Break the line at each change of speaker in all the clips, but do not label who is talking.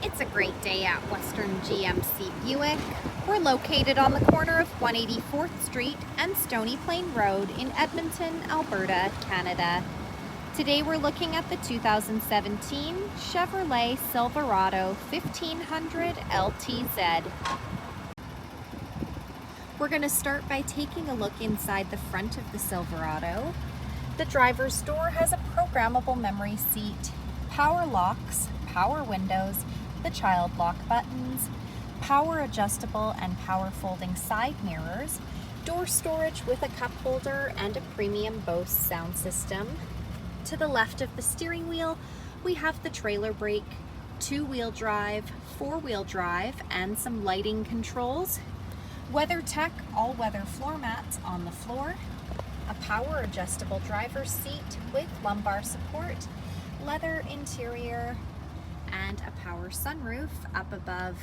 It's a great day at Western GMC Buick. We're located on the corner of 184th Street and Stony Plain Road in Edmonton, Alberta, Canada. Today we're looking at the 2017 Chevrolet Silverado 1500 LTZ. We're going to start by taking a look inside the front of the Silverado. The driver's door has a programmable memory seat, power locks, power windows, the child lock buttons, power adjustable and power folding side mirrors, door storage with a cup holder, and a premium Bose sound system. To the left of the steering wheel, we have the trailer brake, two-wheel drive, four-wheel drive, and some lighting controls. WeatherTech all-weather floor mats on the floor, a power adjustable driver's seat with lumbar support, leather interior, and a power sunroof up above.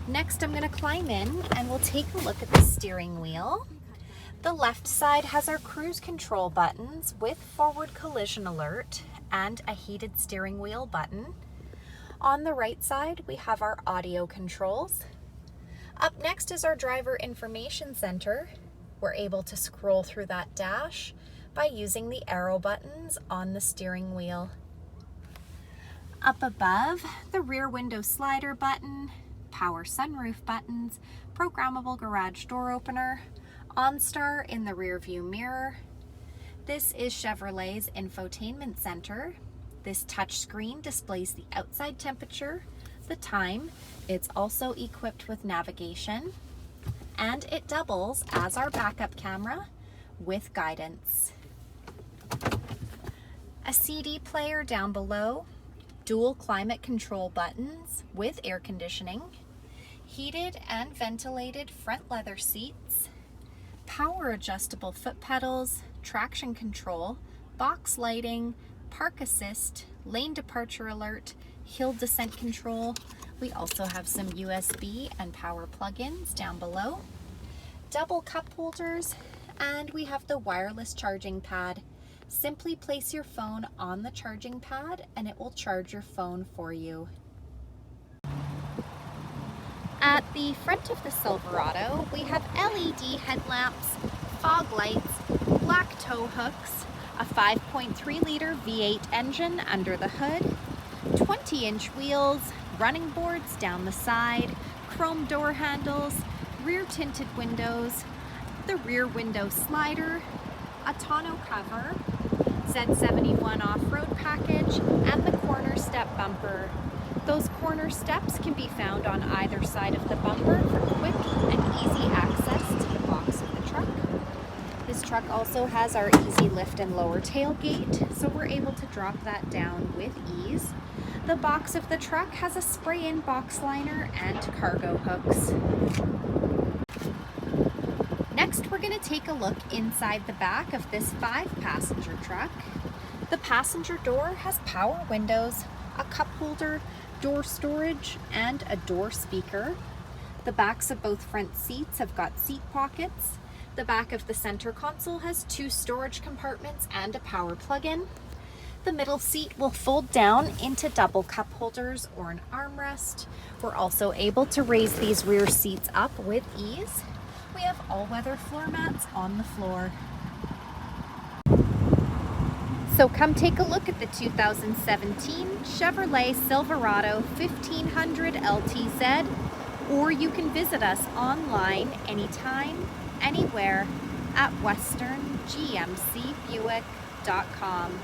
Next, I'm going to climb in and we'll take a look at the steering wheel. The left side has our cruise control buttons with forward collision alert and a heated steering wheel button. On the right side, we have our audio controls. Up next is our driver information center. We're able to scroll through that dash by using the arrow buttons on the steering wheel. Up above, the rear window slider button, power sunroof buttons, programmable garage door opener, OnStar in the rear view mirror. This is Chevrolet's Infotainment Center. This touchscreen displays the outside temperature, the time. It's also equipped with navigation, and it doubles as our backup camera with guidance. A CD player down below, dual climate control buttons with air conditioning, heated and ventilated front leather seats, power adjustable foot pedals, traction control, box lighting, park assist, lane departure alert, hill descent control. We also have some USB and power plug-ins down below, double cup holders, and we have the wireless charging pad. Simply place your phone on the charging pad and it will charge your phone for you. At the front of the Silverado, we have LED headlamps, fog lights, black tow hooks, a 5.3 liter V8 engine under the hood, 20-inch wheels, running boards down the side, chrome door handles, rear tinted windows, the rear window slider, a tonneau cover, Z71 off-road package, and the Cornerstep bumper. Those Cornersteps can be found on either side of the bumper for quick and easy access to the box of the truck. This truck also has our easy lift and lower tailgate, so we're able to drop that down with ease. The box of the truck has a spray-in box liner and cargo hooks. Next, we're going to take a look inside the back of this 5-passenger truck. The passenger door has power windows, a cup holder, door storage, and a door speaker. The backs of both front seats have got seat pockets. The back of the center console has 2 storage compartments and a power plug-in. The middle seat will fold down into double cup holders or an armrest. We're also able to raise these rear seats up with ease. We have all-weather floor mats on the floor. So come take a look at the 2017 Chevrolet Silverado 1500 LTZ, or you can visit us online anytime, anywhere at westerngmcbuick.com.